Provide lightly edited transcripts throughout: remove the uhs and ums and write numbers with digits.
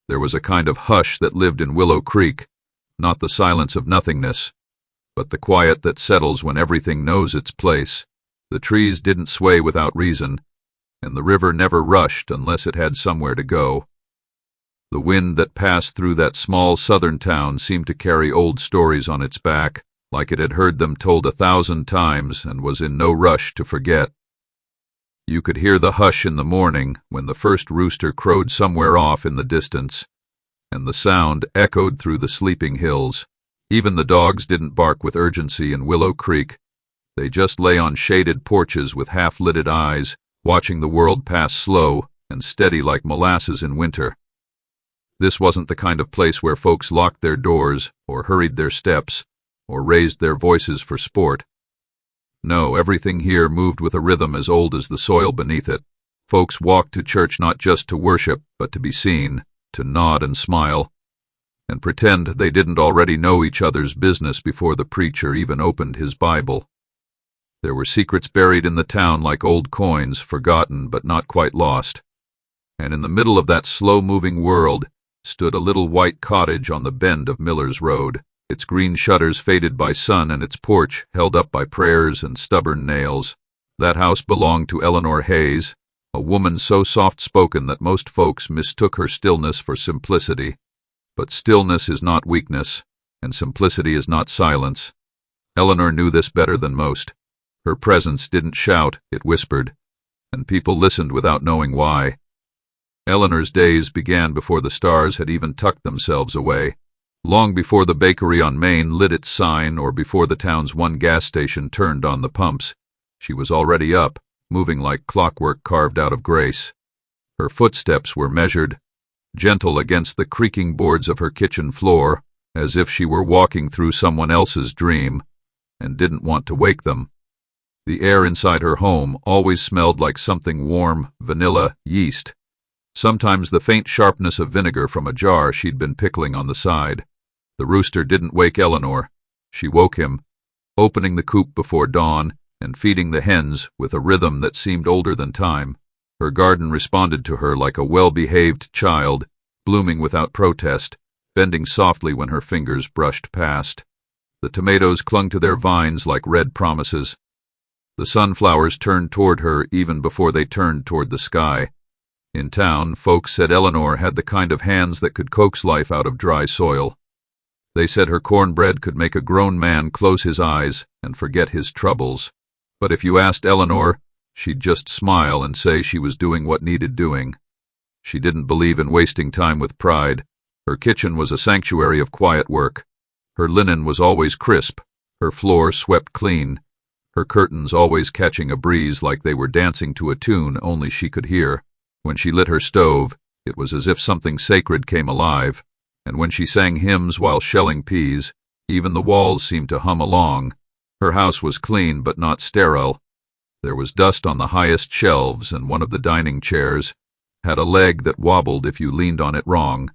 There was a kind of hush that lived in Willow Creek, not the silence of nothingness, but the quiet that settles when everything knows its place. The trees didn't sway without reason, and the river never rushed unless it had somewhere to go. The wind that passed through that small southern town seemed to carry old stories on its back, like it had heard them told 1,000 times and was in no rush to forget. You could hear the hush in the morning when the first rooster crowed somewhere off in the distance, and the sound echoed through the sleeping hills. Even the dogs didn't bark with urgency in Willow Creek. They just lay on shaded porches with half-lidded eyes, watching the world pass slow and steady like molasses in winter. This wasn't the kind of place where folks locked their doors or hurried their steps or raised their voices for sport. No, everything here moved with a rhythm as old as the soil beneath it. Folks walked to church not just to worship, but to be seen, to nod and smile, and pretend they didn't already know each other's business before the preacher even opened his Bible. There were secrets buried in the town like old coins, forgotten but not quite lost. And in the middle of that slow-moving world stood a little white cottage on the bend of Miller's Road, its green shutters faded by sun and its porch held up by prayers and stubborn nails. That house belonged to Eleanor Hayes, a woman so soft-spoken that most folks mistook her stillness for simplicity. But stillness is not weakness, and simplicity is not silence. Eleanor knew this better than most. Her presence didn't shout, it whispered, and people listened without knowing why. Eleanor's days began before the stars had even tucked themselves away, long before the bakery on Main lit its sign or before the town's one gas station turned on the pumps. She was already up, moving like clockwork carved out of grace. Her footsteps were measured, gentle against the creaking boards of her kitchen floor, as if she were walking through someone else's dream, and didn't want to wake them. The air inside her home always smelled like something warm, vanilla, yeast, sometimes the faint sharpness of vinegar from a jar she'd been pickling on the side. The rooster didn't wake Eleanor. She woke him, opening the coop before dawn and feeding the hens with a rhythm that seemed older than time. Her garden responded to her like a well-behaved child, blooming without protest, bending softly when her fingers brushed past. The tomatoes clung to their vines like red promises. The sunflowers turned toward her even before they turned toward the sky. In town, folks said Eleanor had the kind of hands that could coax life out of dry soil. They said her cornbread could make a grown man close his eyes and forget his troubles. But if you asked Eleanor, she'd just smile and say she was doing what needed doing. She didn't believe in wasting time with pride. Her kitchen was a sanctuary of quiet work. Her linen was always crisp, her floor swept clean, her curtains always catching a breeze like they were dancing to a tune only she could hear. When she lit her stove, it was as if something sacred came alive, and when she sang hymns while shelling peas, even the walls seemed to hum along. Her house was clean but not sterile. There was dust on the highest shelves, and one of the dining chairs had a leg that wobbled if you leaned on it wrong.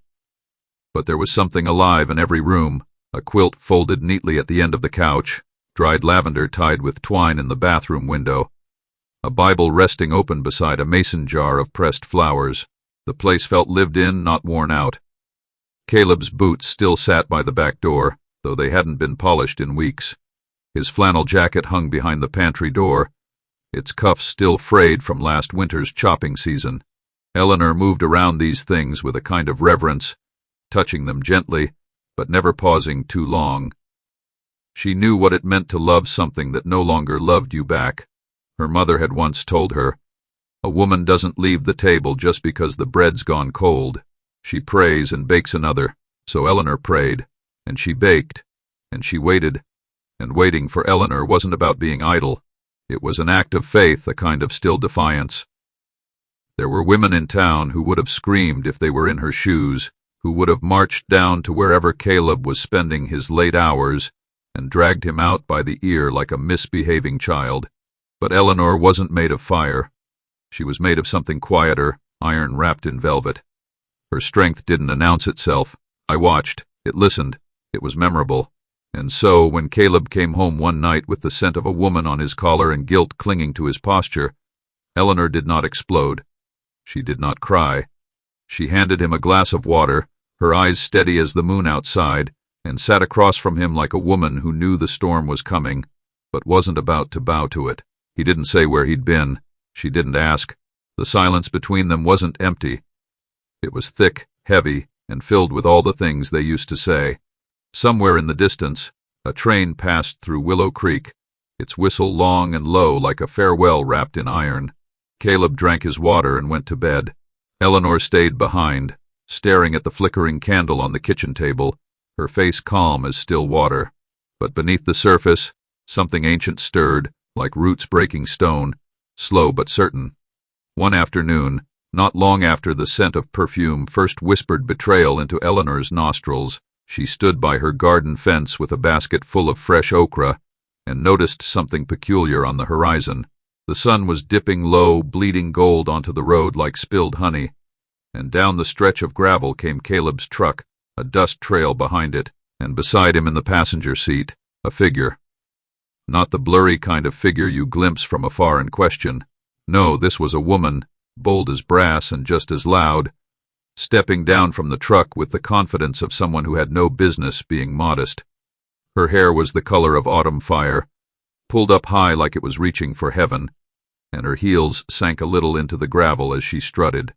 But there was something alive in every room, a quilt folded neatly at the end of the couch, dried lavender tied with twine in the bathroom window, a Bible resting open beside a mason jar of pressed flowers. The place felt lived in, not worn out. Caleb's boots still sat by the back door, though they hadn't been polished in weeks. His flannel jacket hung behind the pantry door, its cuffs still frayed from last winter's chopping season. Eleanor moved around these things with a kind of reverence, touching them gently, but never pausing too long. She knew what it meant to love something that no longer loved you back. Her mother had once told her, "A woman doesn't leave the table just because the bread's gone cold. She prays and bakes another." So Eleanor prayed, and she baked, and she waited, and waiting for Eleanor wasn't about being idle. It was an act of faith, a kind of still defiance. There were women in town who would have screamed if they were in her shoes, who would have marched down to wherever Caleb was spending his late hours and dragged him out by the ear like a misbehaving child. But Eleanor wasn't made of fire. She was made of something quieter, iron wrapped in velvet. Her strength didn't announce itself. I watched. It listened. It was memorable. And so, when Caleb came home one night with the scent of a woman on his collar and guilt clinging to his posture, Eleanor did not explode. She did not cry. She handed him a glass of water, her eyes steady as the moon outside, and sat across from him like a woman who knew the storm was coming, but wasn't about to bow to it. He didn't say where he'd been. She didn't ask. The silence between them wasn't empty. It was thick, heavy, and filled with all the things they used to say. Somewhere in the distance, a train passed through Willow Creek, its whistle long and low like a farewell wrapped in iron. Caleb drank his water and went to bed. Eleanor stayed behind, staring at the flickering candle on the kitchen table, her face calm as still water. But beneath the surface, something ancient stirred, like roots breaking stone, slow but certain. One afternoon, not long after the scent of perfume first whispered betrayal into Eleanor's nostrils, she stood by her garden fence with a basket full of fresh okra and noticed something peculiar on the horizon. The sun was dipping low, bleeding gold onto the road like spilled honey, and down the stretch of gravel came Caleb's truck, a dust trail behind it, and beside him in the passenger seat, a figure. Not the blurry kind of figure you glimpse from afar and question. No, this was a woman, bold as brass and just as loud, stepping down from the truck with the confidence of someone who had no business being modest. Her hair was the color of autumn fire, pulled up high like it was reaching for heaven, and her heels sank a little into the gravel as she strutted.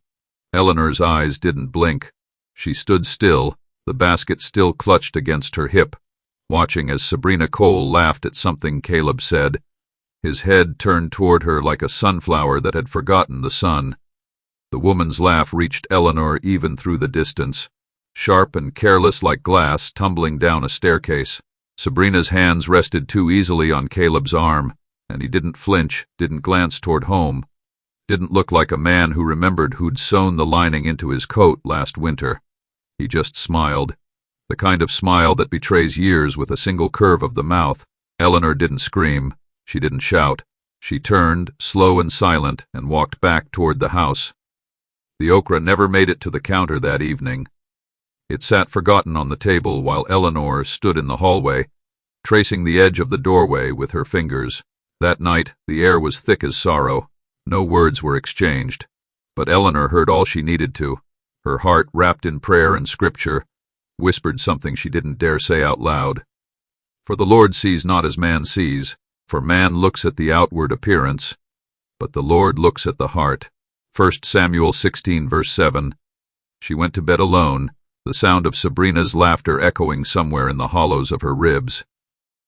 Eleanor's eyes didn't blink. She stood still, the basket still clutched against her hip, watching as Sabrina Cole laughed at something Caleb said, his head turned toward her like a sunflower that had forgotten the sun. The woman's laugh reached Eleanor even through the distance, sharp and careless like glass tumbling down a staircase. Sabrina's hands rested too easily on Caleb's arm, and he didn't flinch, didn't glance toward home, didn't look like a man who remembered who'd sewn the lining into his coat last winter. He just smiled, the kind of smile that betrays years with a single curve of the mouth. Eleanor didn't scream. She didn't shout. She turned, slow and silent, and walked back toward the house. The okra never made it to the counter that evening. It sat forgotten on the table while Eleanor stood in the hallway, tracing the edge of the doorway with her fingers. That night, the air was thick as sorrow. No words were exchanged, but Eleanor heard all she needed to. Her heart, wrapped in prayer and scripture, whispered something she didn't dare say out loud. For the Lord sees not as man sees, for man looks at the outward appearance, but the Lord looks at the heart. 1 Samuel 16 verse 7. She went to bed alone, the sound of Sabrina's laughter echoing somewhere in the hollows of her ribs.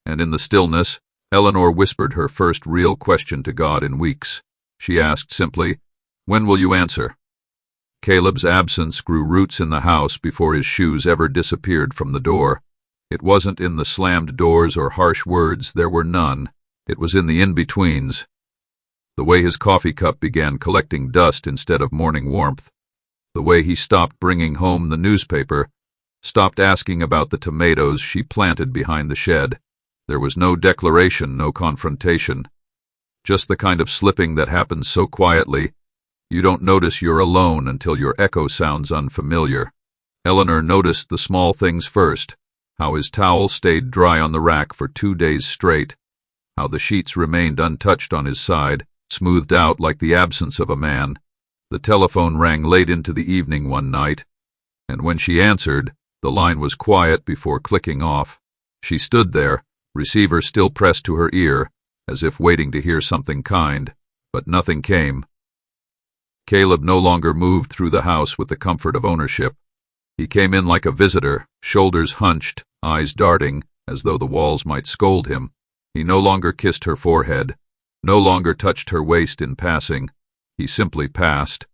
And in the stillness, Eleanor whispered her first real question to God in weeks. She asked simply, "When will you answer?" Caleb's absence grew roots in the house before his shoes ever disappeared from the door. It wasn't in the slammed doors or harsh words, there were none. It was in the in-betweens. The way his coffee cup began collecting dust instead of morning warmth. The way he stopped bringing home the newspaper, stopped asking about the tomatoes she planted behind the shed. There was no declaration, no confrontation. Just the kind of slipping that happens so quietly, you don't notice you're alone until your echo sounds unfamiliar. Eleanor noticed the small things first, how his towel stayed dry on the rack for 2 days straight, how the sheets remained untouched on his side, smoothed out like the absence of a man. The telephone rang late into the evening one night, and when she answered, the line was quiet before clicking off. She stood there, receiver still pressed to her ear, as if waiting to hear something kind, but nothing came. Caleb no longer moved through the house with the comfort of ownership. He came in like a visitor, shoulders hunched, eyes darting, as though the walls might scold him. He no longer kissed her forehead, no longer touched her waist in passing. He simply passed.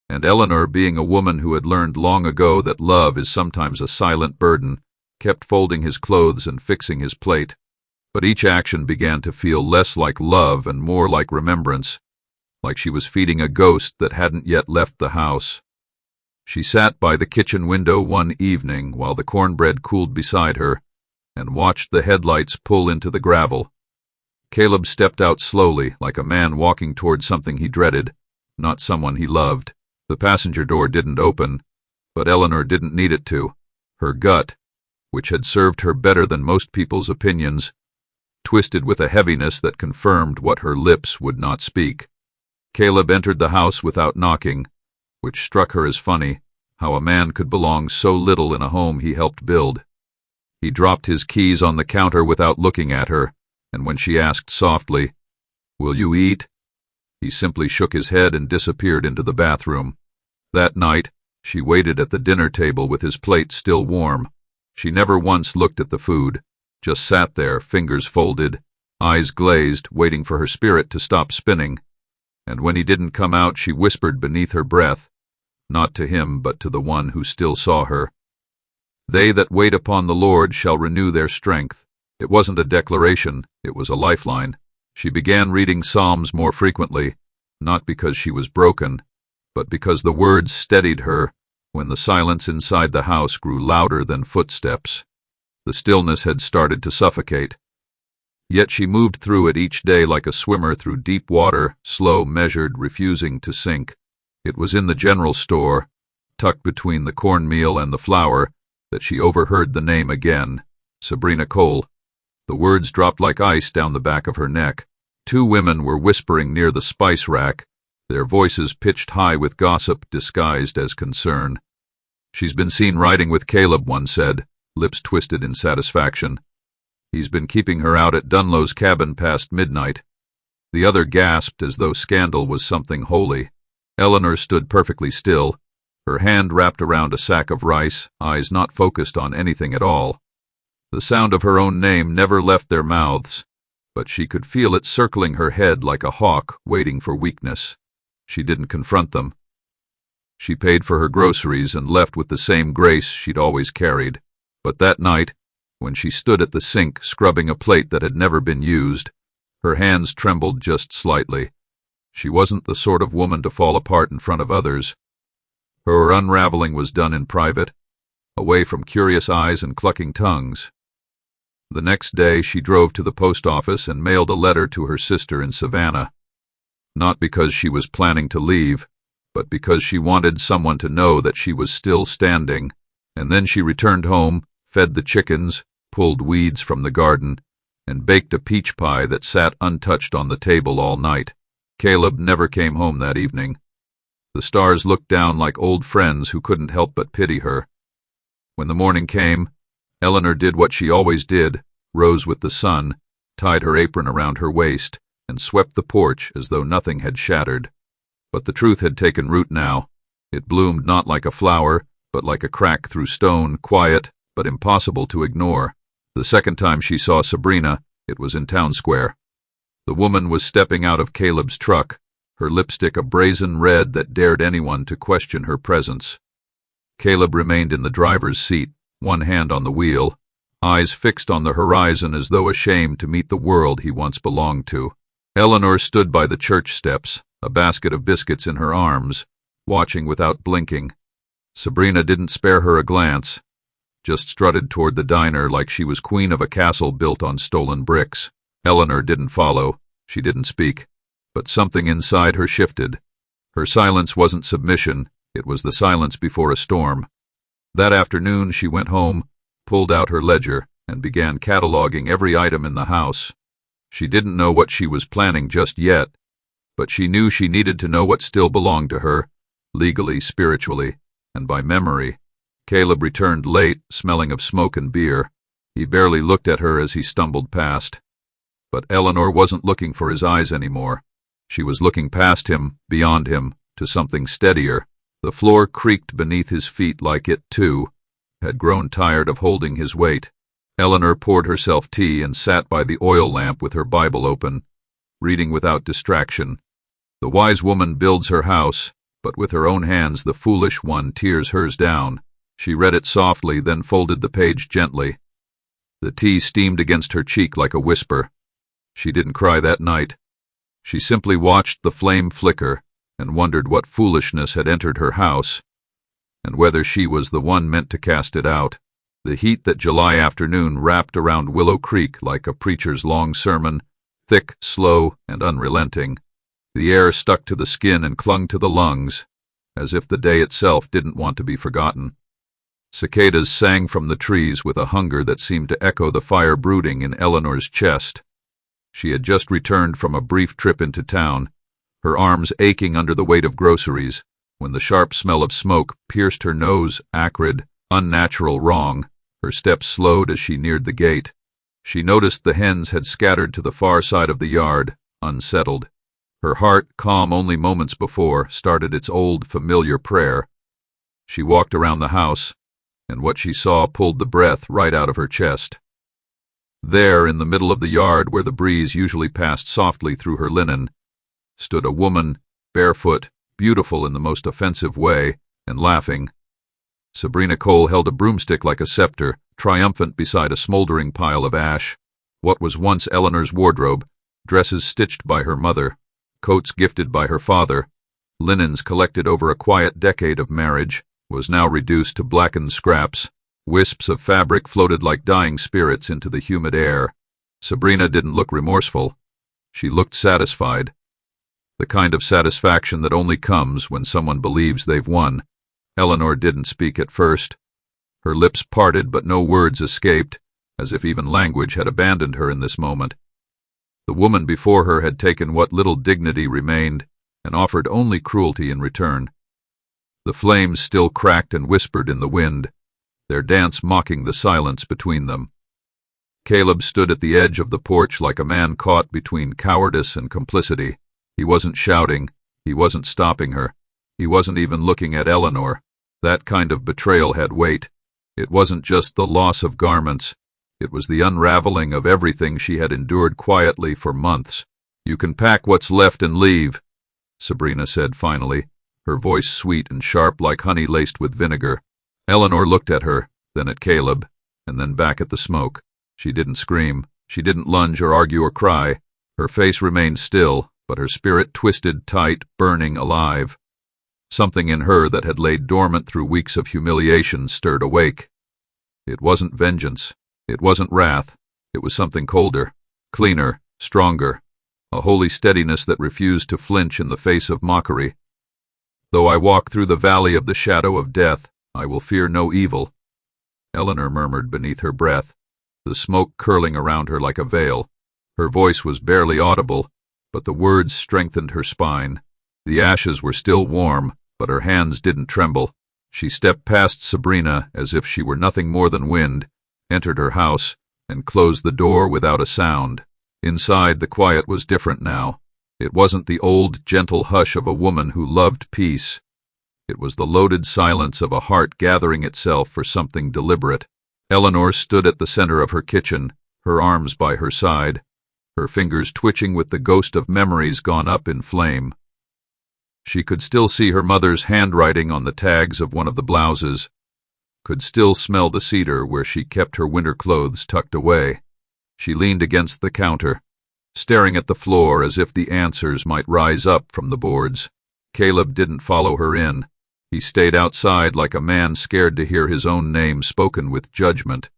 And Eleanor, being a woman who had learned long ago that love is sometimes a silent burden, kept folding his clothes and fixing his plate. But each action began to feel less like love and more like remembrance, like she was feeding a ghost that hadn't yet left the house. She sat by the kitchen window one evening while the cornbread cooled beside her and watched the headlights pull into the gravel. Caleb stepped out slowly, like a man walking toward something he dreaded, not someone he loved. The passenger door didn't open, but Eleanor didn't need it to. Her gut, which had served her better than most people's opinions, twisted with a heaviness that confirmed what her lips would not speak. Caleb entered the house without knocking, which struck her as funny, how a man could belong so little in a home he helped build. He dropped his keys on the counter without looking at her, and when she asked softly, "Will you eat?" he simply shook his head and disappeared into the bathroom. That night, she waited at the dinner table with his plate still warm. She never once looked at the food, just sat there, fingers folded, eyes glazed, waiting for her spirit to stop spinning. And when he didn't come out, she whispered beneath her breath, not to him but to the one who still saw her, "They that wait upon the Lord shall renew their strength." It wasn't a declaration, it was a lifeline. She began reading Psalms more frequently, not because she was broken, but because the words steadied her when the silence inside the house grew louder than footsteps. The stillness had started to suffocate. Yet she moved through it each day like a swimmer through deep water, slow, measured, refusing to sink. It was in the general store, tucked between the cornmeal and the flour, that she overheard the name again, Sabrina Cole. The words dropped like ice down the back of her neck. Two women were whispering near the spice rack, their voices pitched high with gossip disguised as concern. "She's been seen riding with Caleb," one said, lips twisted in satisfaction. "He's been keeping her out at Dunlow's cabin past midnight." The other gasped as though scandal was something holy. Eleanor stood perfectly still, her hand wrapped around a sack of rice, eyes not focused on anything at all. The sound of her own name never left their mouths, but she could feel it circling her head like a hawk waiting for weakness. She didn't confront them. She paid for her groceries and left with the same grace she'd always carried. But that night, when she stood at the sink scrubbing a plate that had never been used, her hands trembled just slightly. She wasn't the sort of woman to fall apart in front of others. Her unraveling was done in private, away from curious eyes and clucking tongues. The next day she drove to the post office and mailed a letter to her sister in Savannah. Not because she was planning to leave, but because she wanted someone to know that she was still standing. And then she returned home, fed the chickens, pulled weeds from the garden, and baked a peach pie that sat untouched on the table all night. Caleb never came home that evening. The stars looked down like old friends who couldn't help but pity her. When the morning came, Eleanor did what she always did, rose with the sun, tied her apron around her waist, and swept the porch as though nothing had shattered. But the truth had taken root now. It bloomed not like a flower, but like a crack through stone, quiet, but impossible to ignore. The second time she saw Sabrina, it was in Town Square. The woman was stepping out of Caleb's truck, her lipstick a brazen red that dared anyone to question her presence. Caleb remained in the driver's seat, one hand on the wheel, eyes fixed on the horizon as though ashamed to meet the world he once belonged to. Eleanor stood by the church steps, a basket of biscuits in her arms, watching without blinking. Sabrina didn't spare her a glance, just strutted toward the diner like she was queen of a castle built on stolen bricks. Eleanor didn't follow, she didn't speak, but something inside her shifted. Her silence wasn't submission, it was the silence before a storm. That afternoon she went home, pulled out her ledger, and began cataloging every item in the house. She didn't know what she was planning just yet, but she knew she needed to know what still belonged to her, legally, spiritually, and by memory. Caleb returned late, smelling of smoke and beer. He barely looked at her as he stumbled past. But Eleanor wasn't looking for his eyes anymore. She was looking past him, beyond him, to something steadier. The floor creaked beneath his feet like it, too, had grown tired of holding his weight. Eleanor poured herself tea and sat by the oil lamp with her Bible open, reading without distraction. The wise woman builds her house, but with her own hands the foolish one tears hers down. She read it softly, then folded the page gently. The tea steamed against her cheek like a whisper. She didn't cry that night. She simply watched the flame flicker and wondered what foolishness had entered her house, and whether she was the one meant to cast it out. The heat that July afternoon wrapped around Willow Creek like a preacher's long sermon, thick, slow, and unrelenting. The air stuck to the skin and clung to the lungs, as if the day itself didn't want to be forgotten. Cicadas sang from the trees with a hunger that seemed to echo the fire brooding in Eleanor's chest. She had just returned from a brief trip into town, her arms aching under the weight of groceries, When the sharp smell of smoke pierced her nose, acrid, unnatural, wrong, her steps slowed as she neared the gate. She noticed the hens had scattered to the far side of the yard, unsettled. Her heart, calm only moments before, started its old, familiar prayer. She walked around the house, and what she saw pulled the breath right out of her chest. There, in the middle of the yard where the breeze usually passed softly through her linen, stood a woman, barefoot, beautiful in the most offensive way, and laughing. Sabrina Cole held a broomstick like a scepter, triumphant beside a smoldering pile of ash. What was once Eleanor's wardrobe, dresses stitched by her mother, coats gifted by her father, linens collected over a quiet decade of marriage, was now reduced to blackened scraps. Wisps of fabric floated like dying spirits into the humid air. Sabrina didn't look remorseful. She looked satisfied. The kind of satisfaction that only comes when someone believes they've won. Eleanor didn't speak at first. Her lips parted, but no words escaped, as if even language had abandoned her in this moment. The woman before her had taken what little dignity remained and offered only cruelty in return. The flames still cracked and whispered in the wind, their dance mocking the silence between them. Caleb stood at the edge of the porch like a man caught between cowardice and complicity. He wasn't shouting, he wasn't stopping her, he wasn't even looking at Eleanor. That kind of betrayal had weight. It wasn't just the loss of garments, it was the unraveling of everything she had endured quietly for months. "You can pack what's left and leave," Sabrina said finally, her voice sweet and sharp like honey laced with vinegar. Eleanor looked at her, then at Caleb, and then back at the smoke. She didn't scream, she didn't lunge or argue or cry. Her face remained still, but her spirit twisted tight, burning alive. Something in her that had laid dormant through weeks of humiliation stirred awake. It wasn't vengeance, it wasn't wrath, it was something colder, cleaner, stronger, a holy steadiness that refused to flinch in the face of mockery. "Though I walk through the valley of the shadow of death, I will fear no evil," Eleanor murmured beneath her breath, the smoke curling around her like a veil. Her voice was barely audible, but the words strengthened her spine. The ashes were still warm, but her hands didn't tremble. She stepped past Sabrina as if she were nothing more than wind, entered her house, and closed the door without a sound. Inside, the quiet was different now. It wasn't the old, gentle hush of a woman who loved peace. It was the loaded silence of a heart gathering itself for something deliberate. Eleanor stood at the center of her kitchen, her arms by her side, her fingers twitching with the ghost of memories gone up in flame. She could still see her mother's handwriting on the tags of one of the blouses, could still smell the cedar where she kept her winter clothes tucked away. She leaned against the counter, staring at the floor as if the answers might rise up from the boards. Caleb didn't follow her in. He stayed outside like a man scared to hear his own name spoken with judgment.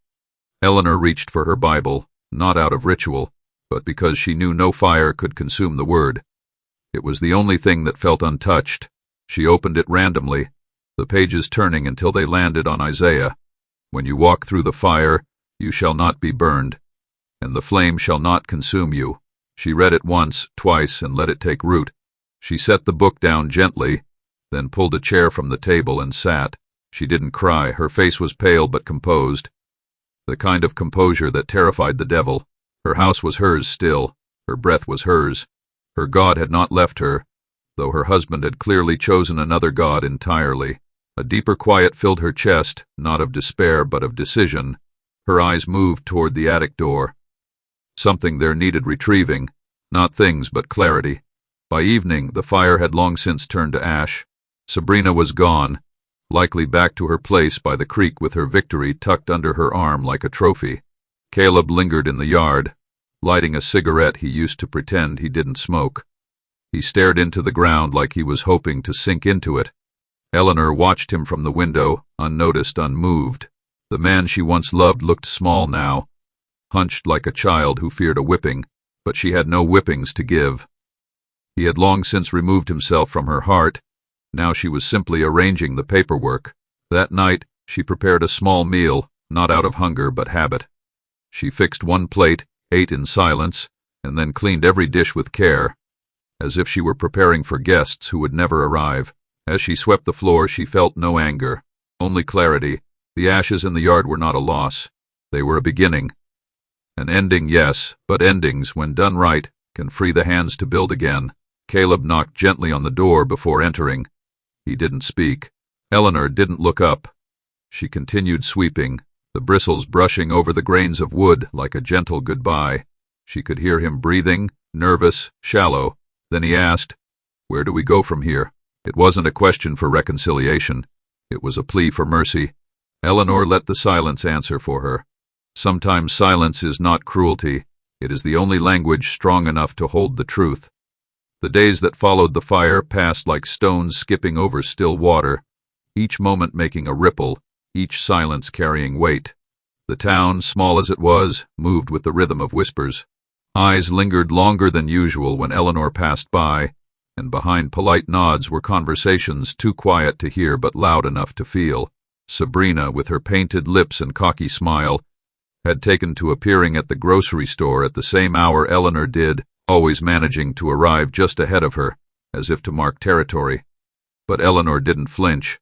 Eleanor reached for her Bible, not out of ritual, but because she knew no fire could consume the word. It was the only thing that felt untouched. She opened it randomly, the pages turning until they landed on Isaiah. "When you walk through the fire, you shall not be burned, and the flame shall not consume you." She read it once, twice, and let it take root. She set the book down gently, then pulled a chair from the table and sat. She didn't cry. Her face was pale but composed, the kind of composure that terrified the devil. Her house was hers still. Her breath was hers. Her God had not left her, though her husband had clearly chosen another God entirely. A deeper quiet filled her chest, not of despair but of decision. Her eyes moved toward the attic door. Something there needed retrieving, not things but clarity. By evening, the fire had long since turned to ash. Sabrina was gone, likely back to her place by the creek with her victory tucked under her arm like a trophy. Caleb lingered in the yard, lighting a cigarette he used to pretend he didn't smoke. He stared into the ground like he was hoping to sink into it. Eleanor watched him from the window, unnoticed, unmoved. The man she once loved looked small now, hunched like a child who feared a whipping, but she had no whippings to give. He had long since removed himself from her heart. Now she was simply arranging the paperwork. That night, she prepared a small meal, not out of hunger but habit. She fixed one plate, ate in silence, and then cleaned every dish with care, as if she were preparing for guests who would never arrive. As she swept the floor, she felt no anger, only clarity. The ashes in the yard were not a loss. They were a beginning. An ending, yes, but endings, when done right, can free the hands to build again. Caleb knocked gently on the door before entering. He didn't speak. Eleanor didn't look up. She continued sweeping, the bristles brushing over the grains of wood like a gentle goodbye. She could hear him breathing, nervous, shallow. Then he asked, "Where do we go from here?" It wasn't a question for reconciliation. It was a plea for mercy. Eleanor let the silence answer for her. Sometimes silence is not cruelty. It is the only language strong enough to hold the truth. The days that followed the fire passed like stones skipping over still water, each moment making a ripple, each silence carrying weight. The town, small as it was, moved with the rhythm of whispers. Eyes lingered longer than usual when Eleanor passed by, and behind polite nods were conversations too quiet to hear but loud enough to feel. Sabrina, with her painted lips and cocky smile, had taken to appearing at the grocery store at the same hour Eleanor did, always managing to arrive just ahead of her, as if to mark territory. But Eleanor didn't flinch.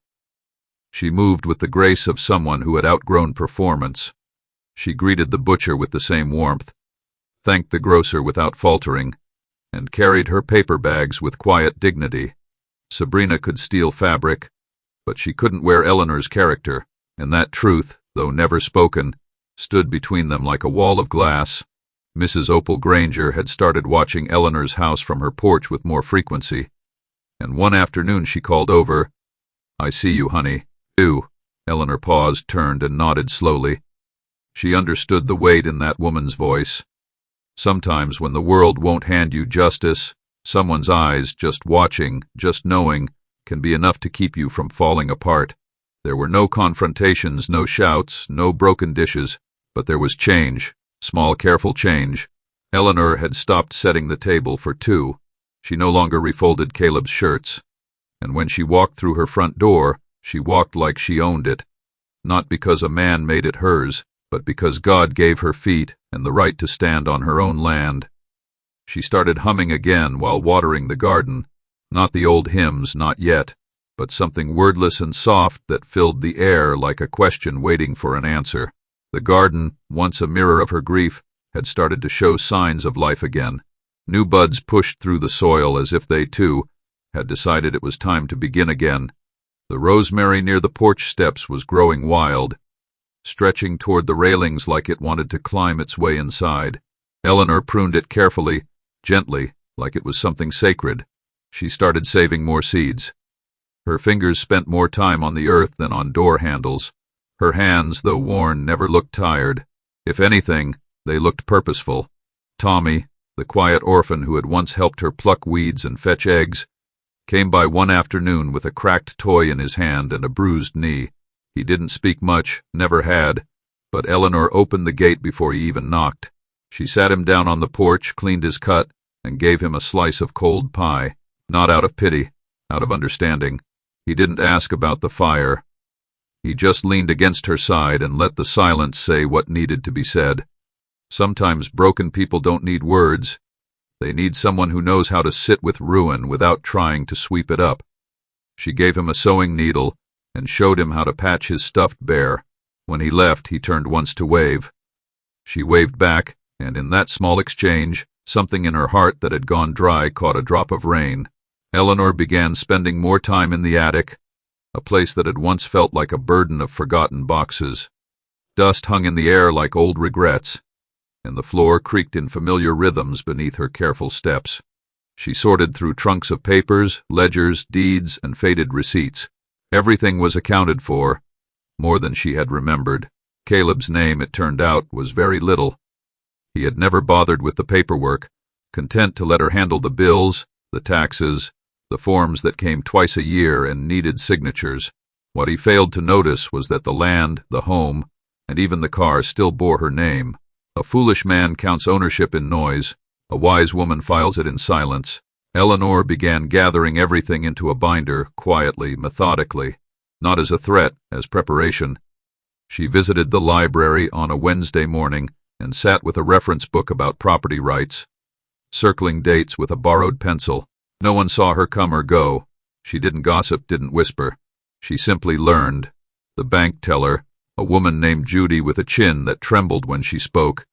She moved with the grace of someone who had outgrown performance. She greeted the butcher with the same warmth, thanked the grocer without faltering, and carried her paper bags with quiet dignity. Sabrina could steal fabric, but she couldn't wear Eleanor's character, and that truth, though never spoken, stood between them like a wall of glass. Mrs. Opal Granger had started watching Eleanor's house from her porch with more frequency, and one afternoon she called over, "I see you, honey." "Do." Eleanor paused, turned, and nodded slowly. She understood the weight in that woman's voice. Sometimes when the world won't hand you justice, someone's eyes, just watching, just knowing, can be enough to keep you from falling apart. There were no confrontations, no shouts, no broken dishes, but there was change, small, careful change. Eleanor had stopped setting the table for two. She no longer refolded Caleb's shirts. And when she walked through her front door, she walked like she owned it, not because a man made it hers, but because God gave her feet and the right to stand on her own land. She started humming again while watering the garden, not the old hymns, not yet, but something wordless and soft that filled the air like a question waiting for an answer. The garden, once a mirror of her grief, had started to show signs of life again. New buds pushed through the soil as if they, too, had decided it was time to begin again. The rosemary near the porch steps was growing wild, stretching toward the railings like it wanted to climb its way inside. Eleanor pruned it carefully, gently, like it was something sacred. She started saving more seeds. Her fingers spent more time on the earth than on door handles. Her hands, though worn, never looked tired. If anything, they looked purposeful. Tommy, the quiet orphan who had once helped her pluck weeds and fetch eggs, came by one afternoon with a cracked toy in his hand and a bruised knee. He didn't speak much, never had, but Eleanor opened the gate before he even knocked. She sat him down on the porch, cleaned his cut, and gave him a slice of cold pie, not out of pity, out of understanding. He didn't ask about the fire. He just leaned against her side and let the silence say what needed to be said. Sometimes broken people don't need words. They need someone who knows how to sit with ruin without trying to sweep it up. She gave him a sewing needle and showed him how to patch his stuffed bear. When he left, he turned once to wave. She waved back, and in that small exchange, something in her heart that had gone dry caught a drop of rain. Eleanor began spending more time in the attic, a place that had once felt like a burden of forgotten boxes. Dust hung in the air like old regrets, and the floor creaked in familiar rhythms beneath her careful steps. She sorted through trunks of papers, ledgers, deeds, and faded receipts. Everything was accounted for, more than she had remembered. Caleb's name, it turned out, was very little. He had never bothered with the paperwork, content to let her handle the bills, the taxes, the forms that came twice a year and needed signatures. What he failed to notice was that the land, the home, and even the car still bore her name. A foolish man counts ownership in noise. A wise woman files it in silence. Eleanor began gathering everything into a binder, quietly, methodically, not as a threat, as preparation. She visited the library on a Wednesday morning and sat with a reference book about property rights, circling dates with a borrowed pencil. No one saw her come or go. She didn't gossip, didn't whisper. She simply learned. The bank teller, a woman named Judy with a chin that trembled when she spoke,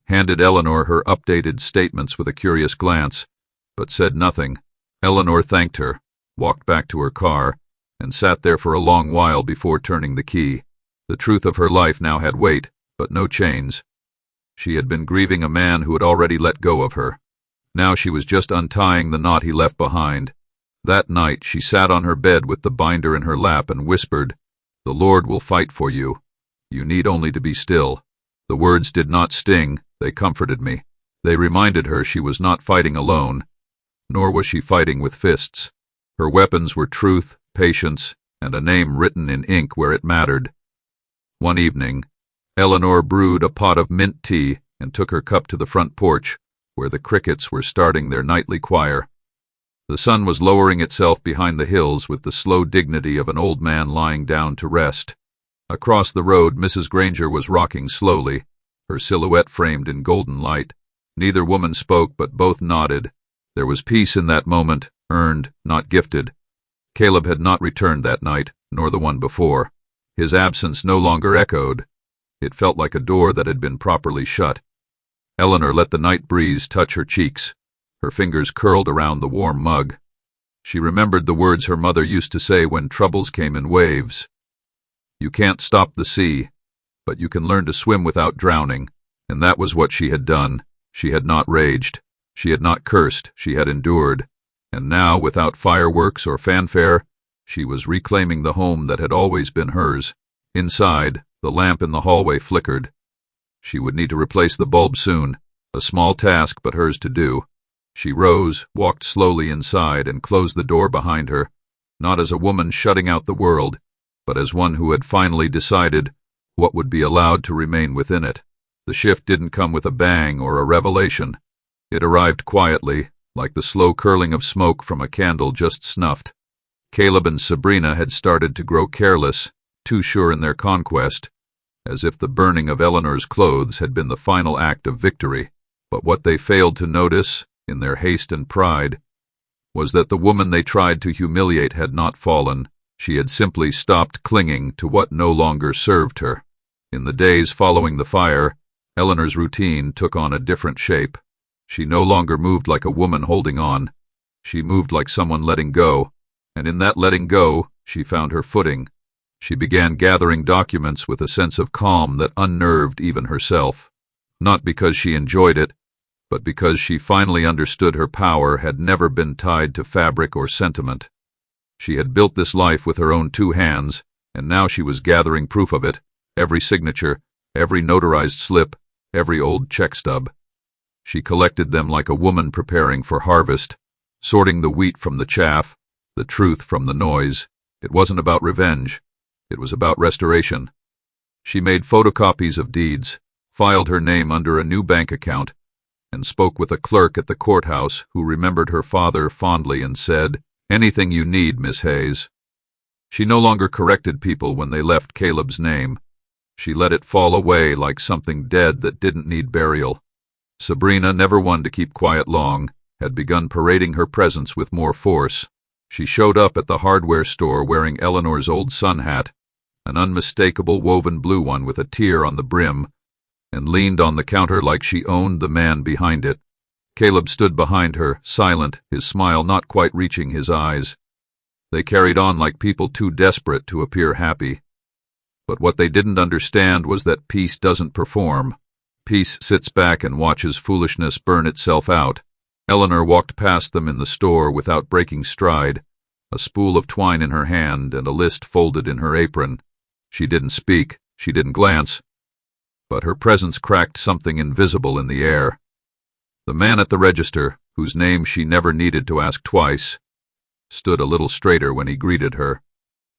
handed Eleanor her updated statements with a curious glance, but said nothing. Eleanor thanked her, walked back to her car, and sat there for a long while before turning the key. The truth of her life now had weight, but no chains. She had been grieving a man who had already let go of her. Now she was just untying the knot he left behind. That night she sat on her bed with the binder in her lap and whispered, "The Lord will fight for you. You need only to be still." The words did not sting, they comforted me. They reminded her she was not fighting alone, nor was she fighting with fists. Her weapons were truth, patience, and a name written in ink where it mattered. One evening, Eleanor brewed a pot of mint tea and took her cup to the front porch, where the crickets were starting their nightly choir. The sun was lowering itself behind the hills with the slow dignity of an old man lying down to rest. Across the road, Mrs. Granger was rocking slowly, her silhouette framed in golden light. Neither woman spoke, but both nodded. There was peace in that moment, earned, not gifted. Caleb had not returned that night, nor the one before. His absence no longer echoed. It felt like a door that had been properly shut. Eleanor let the night breeze touch her cheeks. Her fingers curled around the warm mug. She remembered the words her mother used to say when troubles came in waves. "You can't stop the sea, but you can learn to swim without drowning." And that was what she had done. She had not raged. She had not cursed. She had endured. And now, without fireworks or fanfare, she was reclaiming the home that had always been hers. Inside, the lamp in the hallway flickered. She would need to replace the bulb soon, a small task but hers to do. She rose, walked slowly inside, and closed the door behind her, not as a woman shutting out the world, but as one who had finally decided what would be allowed to remain within it. The shift didn't come with a bang or a revelation. It arrived quietly, like the slow curling of smoke from a candle just snuffed. Caleb and Sabrina had started to grow careless, too sure in their conquest, as if the burning of Eleanor's clothes had been the final act of victory. But what they failed to notice, in their haste and pride, was that the woman they tried to humiliate had not fallen. She had simply stopped clinging to what no longer served her. In the days following the fire, Eleanor's routine took on a different shape. She no longer moved like a woman holding on. She moved like someone letting go, and in that letting go, she found her footing. She began gathering documents with a sense of calm that unnerved even herself. Not because she enjoyed it, but because she finally understood her power had never been tied to fabric or sentiment. She had built this life with her own 2 hands, and now she was gathering proof of it, every signature, every notarized slip, every old check stub. She collected them like a woman preparing for harvest, sorting the wheat from the chaff, the truth from the noise. It wasn't about revenge. It was about restoration. She made photocopies of deeds, filed her name under a new bank account, and spoke with a clerk at the courthouse who remembered her father fondly and said, "Anything you need, Miss Hayes." She no longer corrected people when they left Caleb's name. She let it fall away like something dead that didn't need burial. Sabrina, never one to keep quiet long, had begun parading her presence with more force. She showed up at the hardware store wearing Eleanor's old sun hat, an unmistakable woven blue one with a tear on the brim, and leaned on the counter like she owned the man behind it. Caleb stood behind her, silent, his smile not quite reaching his eyes. They carried on like people too desperate to appear happy. But what they didn't understand was that peace doesn't perform. Peace sits back and watches foolishness burn itself out. Eleanor walked past them in the store without breaking stride, a spool of twine in her hand and a list folded in her apron. She didn't speak, she didn't glance, but her presence cracked something invisible in the air. The man at the register, whose name she never needed to ask twice, stood a little straighter when he greeted her,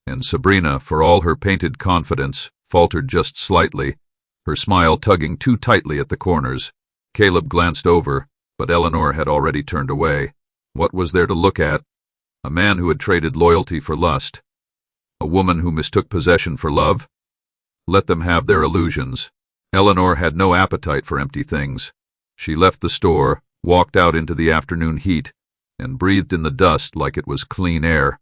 and Sabrina, for all her painted confidence, faltered just slightly, her smile tugging too tightly at the corners. Caleb glanced over, but Eleanor had already turned away. What was there to look at? A man who had traded loyalty for lust. A woman who mistook possession for love? Let them have their illusions. Eleanor had no appetite for empty things. She left the store, walked out into the afternoon heat, and breathed in the dust like it was clean air.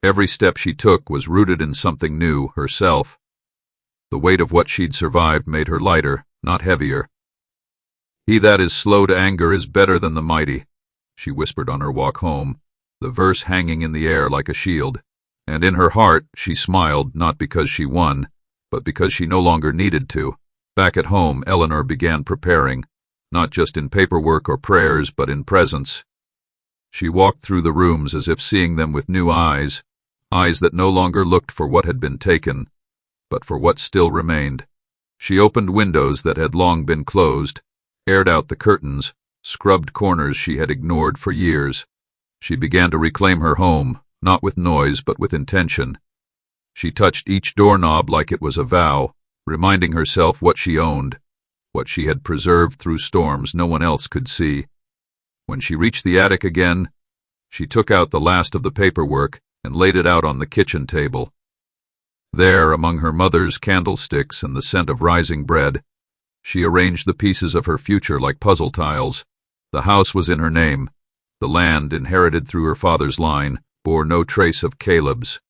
Every step she took was rooted in something new, herself. The weight of what she'd survived made her lighter, not heavier. "He that is slow to anger is better than the mighty," she whispered on her walk home, the verse hanging in the air like a shield. And in her heart she smiled, not because she won, but because she no longer needed to. Back at home, Eleanor began preparing, not just in paperwork or prayers, but in presence. She walked through the rooms as if seeing them with new eyes, eyes that no longer looked for what had been taken, but for what still remained. She opened windows that had long been closed, aired out the curtains, scrubbed corners she had ignored for years. She began to reclaim her home, not with noise but with intention. She touched each doorknob like it was a vow, reminding herself what she owned, what she had preserved through storms no one else could see. When she reached the attic again, she took out the last of the paperwork and laid it out on the kitchen table. There, among her mother's candlesticks and the scent of rising bread, she arranged the pieces of her future like puzzle tiles. The house was in her name. The land, inherited through her father's line, bore no trace of Caleb's.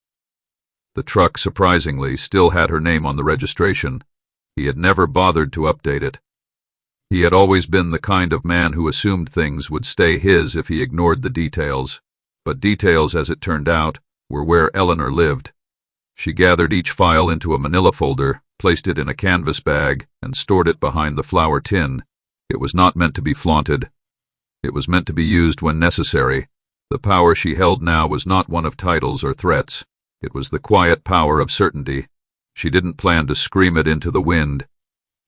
The truck, surprisingly, still had her name on the registration. He had never bothered to update it. He had always been the kind of man who assumed things would stay his if he ignored the details. But details, as it turned out, were where Eleanor lived. She gathered each file into a manila folder, placed it in a canvas bag, and stored it behind the flour tin. It was not meant to be flaunted. It was meant to be used when necessary. The power she held now was not one of titles or threats. It was the quiet power of certainty. She didn't plan to scream it into the wind.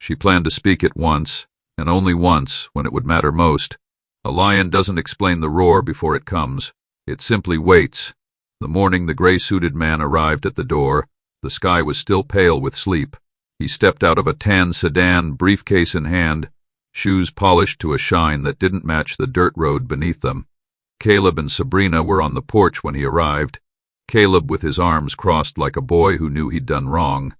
She planned to speak it once, and only once, when it would matter most. A lion doesn't explain the roar before it comes. It simply waits. The morning the gray-suited man arrived at the door, the sky was still pale with sleep. He stepped out of a tan sedan, briefcase in hand, shoes polished to a shine that didn't match the dirt road beneath them. Caleb and Sabrina were on the porch when he arrived, Caleb with his arms crossed like a boy who knew he'd done wrong.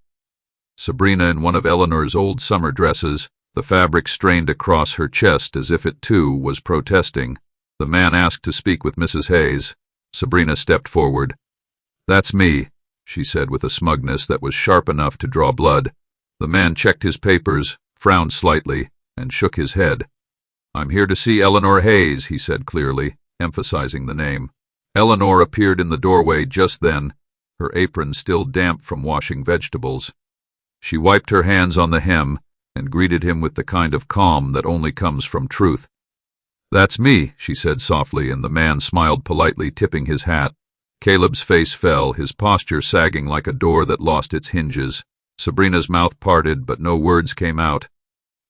Sabrina in one of Eleanor's old summer dresses, the fabric strained across her chest as if it, too, was protesting. The man asked to speak with Mrs. Hayes. Sabrina stepped forward. "That's me," she said with a smugness that was sharp enough to draw blood. The man checked his papers, frowned slightly, and shook his head. "I'm here to see Eleanor Hayes," he said clearly, emphasizing the name. Eleanor appeared in the doorway just then, her apron still damp from washing vegetables. She wiped her hands on the hem and greeted him with the kind of calm that only comes from truth. "That's me," she said softly, and the man smiled politely, tipping his hat. Caleb's face fell, his posture sagging like a door that lost its hinges. Sabrina's mouth parted, but no words came out.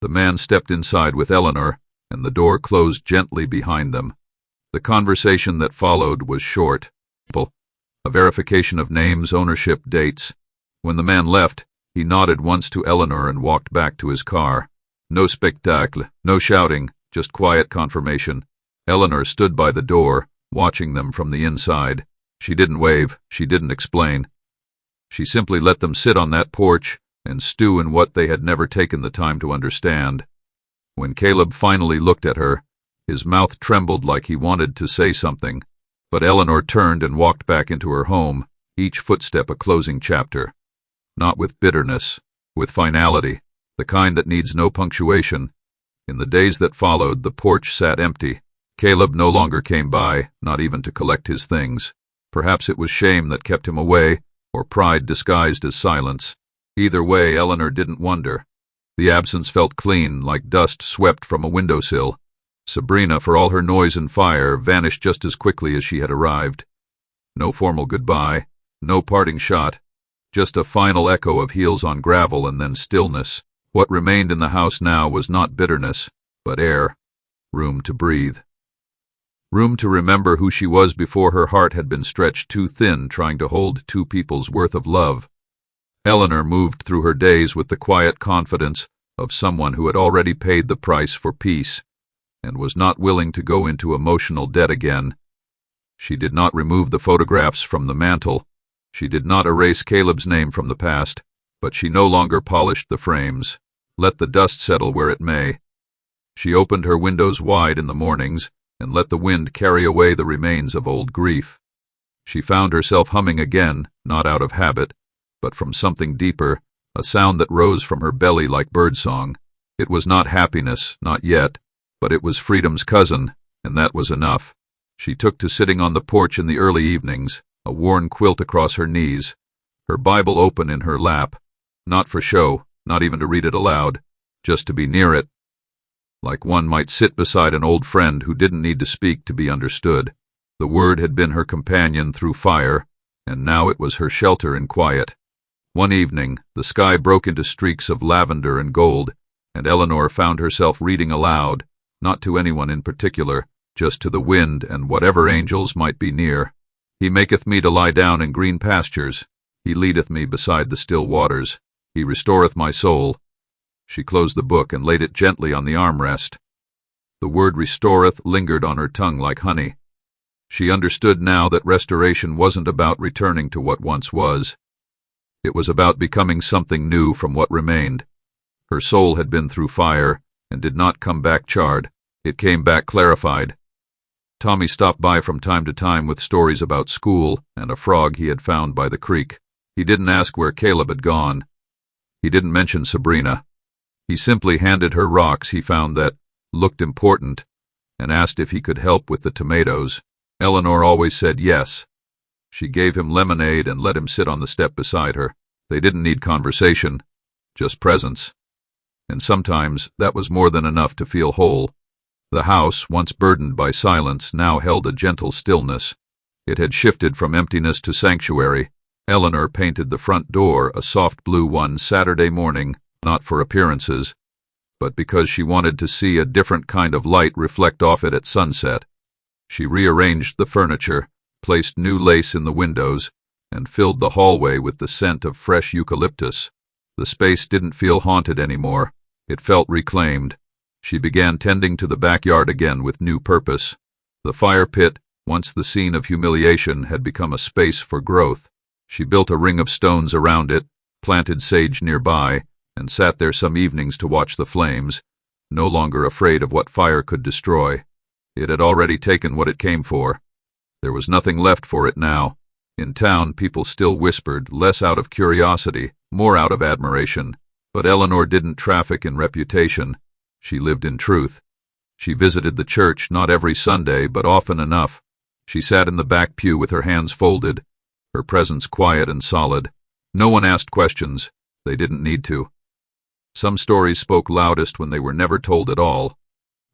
The man stepped inside with Eleanor, and the door closed gently behind them. The conversation that followed was short, a verification of names, ownership, dates. When the man left, he nodded once to Eleanor and walked back to his car. No spectacle, no shouting, just quiet confirmation. Eleanor stood by the door, watching them from the inside. She didn't wave, she didn't explain. She simply let them sit on that porch and stew in what they had never taken the time to understand. When Caleb finally looked at her, his mouth trembled like he wanted to say something, but Eleanor turned and walked back into her home, each footstep a closing chapter. Not with bitterness, with finality, the kind that needs no punctuation. In the days that followed, the porch sat empty. Caleb no longer came by, not even to collect his things. Perhaps it was shame that kept him away, or pride disguised as silence. Either way, Eleanor didn't wonder. The absence felt clean, like dust swept from a windowsill. Sabrina, for all her noise and fire, vanished just as quickly as she had arrived. No formal goodbye, no parting shot, just a final echo of heels on gravel and then stillness. What remained in the house now was not bitterness, but air, room to breathe. Room to remember who she was before her heart had been stretched too thin trying to hold two people's worth of love. Eleanor moved through her days with the quiet confidence of someone who had already paid the price for peace and was not willing to go into emotional debt again. She did not remove the photographs from the mantel. She did not erase Caleb's name from the past, but she no longer polished the frames. Let the dust settle where it may. She opened her windows wide in the mornings and let the wind carry away the remains of old grief. She found herself humming again, not out of habit, but from something deeper, a sound that rose from her belly like birdsong. It was not happiness, not yet, but it was freedom's cousin, and that was enough. She took to sitting on the porch in the early evenings, a worn quilt across her knees, her Bible open in her lap, not for show, not even to read it aloud, just to be near it, like one might sit beside an old friend who didn't need to speak to be understood. The Word had been her companion through fire, and now it was her shelter in quiet. One evening, the sky broke into streaks of lavender and gold, and Eleanor found herself reading aloud, not to anyone in particular, just to the wind and whatever angels might be near. He maketh me to lie down in green pastures. He leadeth me beside the still waters. He restoreth my soul. She closed the book and laid it gently on the armrest. The word restoreth lingered on her tongue like honey. She understood now that restoration wasn't about returning to what once was. It was about becoming something new from what remained. Her soul had been through fire and did not come back charred. It came back clarified. Tommy stopped by from time to time with stories about school and a frog he had found by the creek. He didn't ask where Caleb had gone. He didn't mention Sabrina. He simply handed her rocks he found that looked important and asked if he could help with the tomatoes. Eleanor always said yes. She gave him lemonade and let him sit on the step beside her. They didn't need conversation, just presence. And sometimes that was more than enough to feel whole. The house, once burdened by silence, now held a gentle stillness. It had shifted from emptiness to sanctuary. Eleanor painted the front door a soft blue one Saturday morning, not for appearances, but because she wanted to see a different kind of light reflect off it at sunset. She rearranged the furniture, placed new lace in the windows, and filled the hallway with the scent of fresh eucalyptus. The space didn't feel haunted anymore. It felt reclaimed. She began tending to the backyard again with new purpose. The fire pit, once the scene of humiliation, had become a space for growth. She built a ring of stones around it, planted sage nearby, and sat there some evenings to watch the flames, no longer afraid of what fire could destroy. It had already taken what it came for. There was nothing left for it now. In town, people still whispered, less out of curiosity, more out of admiration. But Eleanor didn't traffic in reputation. She lived in truth. She visited the church not every Sunday, but often enough. She sat in the back pew with her hands folded, her presence quiet and solid. No one asked questions. They didn't need to. Some stories spoke loudest when they were never told at all.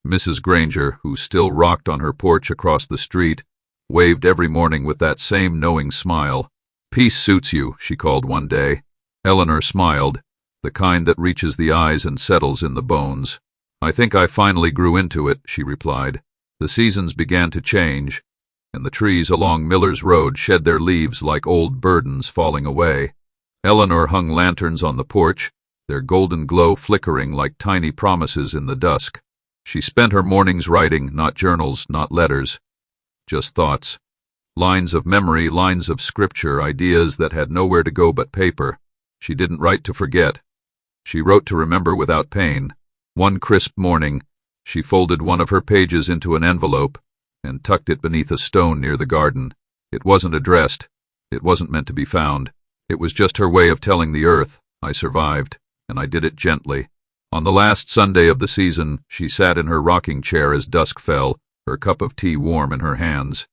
Mrs. Granger, who still rocked on her porch across the street, waved every morning with that same knowing smile. "Peace suits you," she called one day. Eleanor smiled, the kind that reaches the eyes and settles in the bones. "I think I finally grew into it," she replied. The seasons began to change, and the trees along Miller's Road shed their leaves like old burdens falling away. Eleanor hung lanterns on the porch, their golden glow flickering like tiny promises in the dusk. She spent her mornings writing, not journals, not letters, just thoughts. Lines of memory, lines of scripture, ideas that had nowhere to go but paper. She didn't write to forget. She wrote to remember without pain. One crisp morning, she folded one of her pages into an envelope and tucked it beneath a stone near the garden. It wasn't addressed. It wasn't meant to be found. It was just her way of telling the earth, "I survived, and I did it gently." On the last Sunday of the season, she sat in her rocking chair as dusk fell, her cup of tea warm in her hands.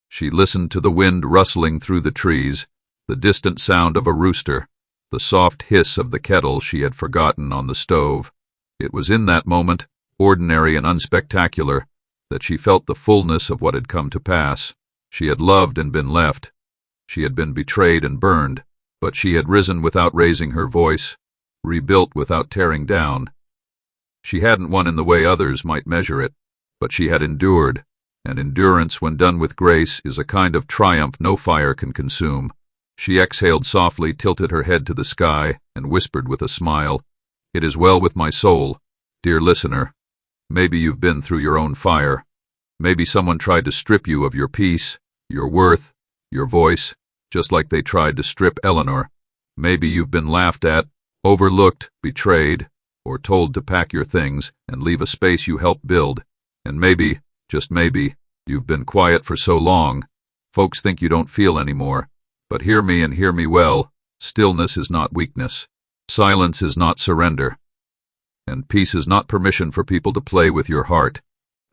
She listened to the wind rustling through the trees, the distant sound of a rooster, the soft hiss of the kettle she had forgotten on the stove. It was in that moment, ordinary and unspectacular, that she felt the fullness of what had come to pass. She had loved and been left. She had been betrayed and burned, but she had risen without raising her voice, rebuilt without tearing down. She hadn't won in the way others might measure it, but she had endured, and endurance, when done with grace, is a kind of triumph no fire can consume. She exhaled softly, tilted her head to the sky, and whispered with a smile, "It is well with my soul. Dear listener, maybe you've been through your own fire. Maybe someone tried to strip you of your peace, your worth, your voice, just like they tried to strip Eleanor. Maybe you've been laughed at, overlooked, betrayed, or told to pack your things and leave a space you helped build. And maybe, just maybe, you've been quiet for so long, Folks think you don't feel anymore. But hear me and hear me well. Stillness is not weakness. Silence is not surrender. And peace is not permission for people to play with your heart.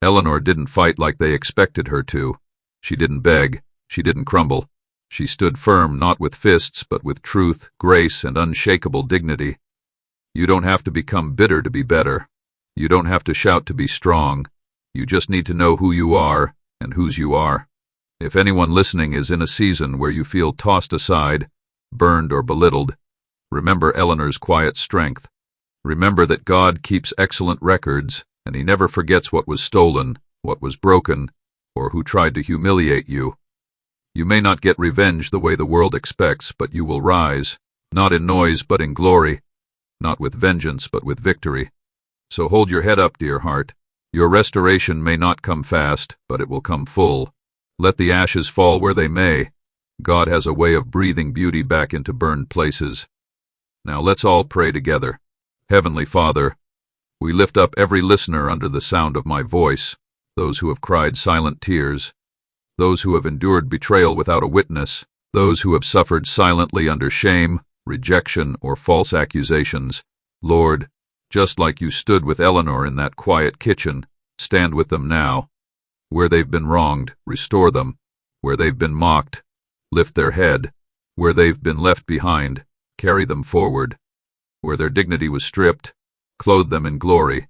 Eleanor didn't fight like they expected her to. She didn't beg. She didn't crumble. She stood firm, not with fists, but with truth, grace, and unshakable dignity. You don't have to become bitter to be better. You don't have to shout to be strong. You just need to know who you are and whose you are. If anyone listening is in a season where you feel tossed aside, burned or belittled, remember Eleanor's quiet strength. Remember that God keeps excellent records, and He never forgets what was stolen, what was broken, or who tried to humiliate you. You may not get revenge the way the world expects, but you will rise, not in noise but in glory, not with vengeance but with victory. So hold your head up, dear heart. Your restoration may not come fast, but it will come full. Let the ashes fall where they may. God has a way of breathing beauty back into burned places. Now let's all pray together. Heavenly Father, we lift up every listener under the sound of my voice, those who have cried silent tears, those who have endured betrayal without a witness, those who have suffered silently under shame, rejection, or false accusations. Lord, just like you stood with Eleanor in that quiet kitchen, stand with them now. Where they've been wronged, restore them. Where they've been mocked, lift their head. Where they've been left behind, carry them forward. Where their dignity was stripped, clothe them in glory.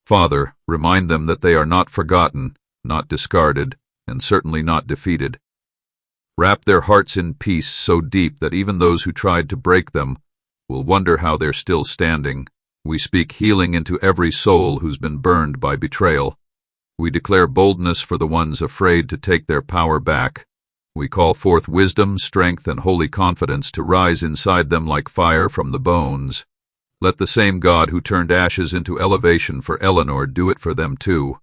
Father, remind them that they are not forgotten, not discarded, and certainly not defeated. Wrap their hearts in peace so deep that even those who tried to break them will wonder how they're still standing. We speak healing into every soul who's been burned by betrayal. We declare boldness for the ones afraid to take their power back. We call forth wisdom, strength, and holy confidence to rise inside them like fire from the bones. Let the same God who turned ashes into elevation for Eleanor do it for them too.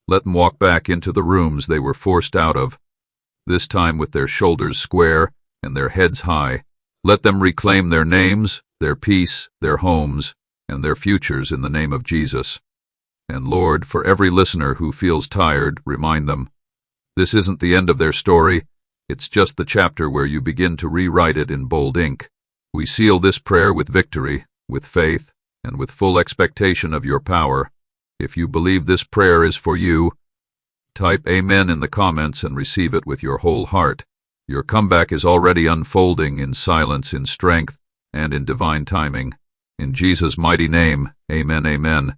Let them walk back into the rooms they were forced out of, this time with their shoulders square and their heads high. Let them reclaim their names, their peace, their homes, and their futures in the name of Jesus. And Lord, for every listener who feels tired, remind them, this isn't the end of their story, it's just the chapter where you begin to rewrite it in bold ink. We seal this prayer with victory, with faith, and with full expectation of your power. If you believe this prayer is for you, type Amen in the comments and receive it with your whole heart. Your comeback is already unfolding in silence, in strength, and in divine timing. In Jesus' mighty name, Amen, amen.